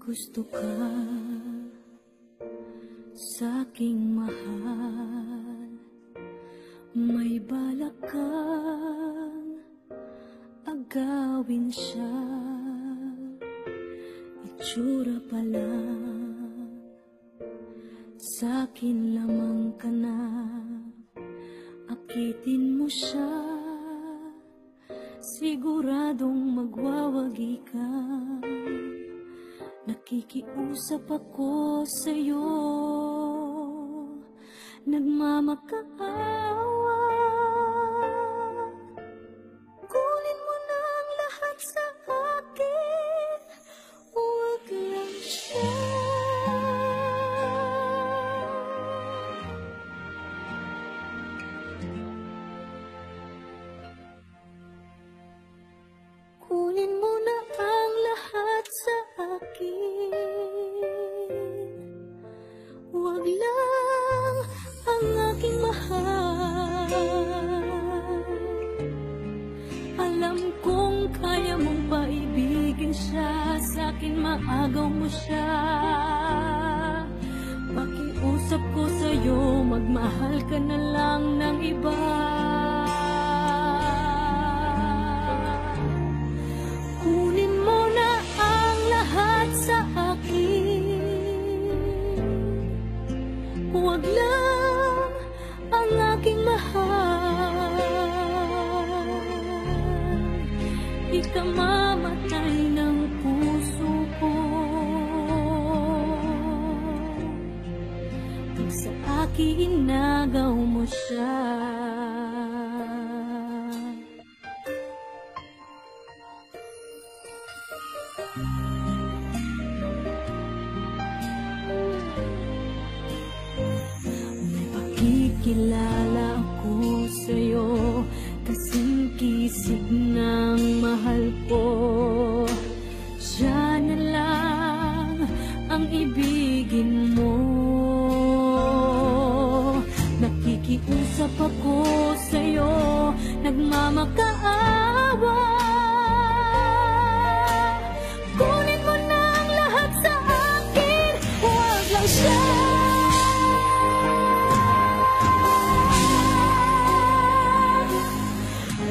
gusto ka sa'king mahal, may balak kang agawin siya. Itsura pa lang, sa'kin lamang ka na, akitin mo siya, siguradong magwawagi ka. Nakikiusap ako sa'yo, nagmamakaawa. Kunin mo na ang lahat sa akin, huwag lang siya. Kunin mo na ang lahat sa akin, huwag lang ang aking mahal. Alam kong kaya mong paibigin siya, sa'kin maagaw mo siya. Pakiusap ko sa'yo, magmahal ka na lang ng iba. Kunin mo na ang lahat sa akin, huwag lang ang aking mahal. Di ka mamatay ng puso ko pag sa akin inagaw mo siya. Kilala ako sa'yo, kasing kisig ng mahal ko. Siya na lang ang ibigin mo. Nakikiusap ako sa'yo, nagmamakaawa. Kunin mo na ang lahat sa akin, huwag lang siya.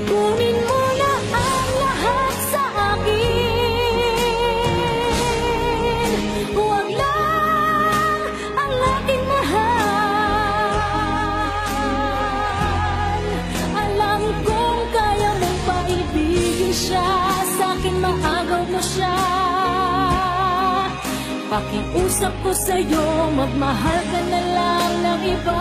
Kunin mo na ang lahat sa akin, huwag lang ang aking mahal. Alam kong kaya mong paibigin siya, sa'kin maagaw mo siya. Pakiusap ko sa'yo, magmahal ka na lang ng iba.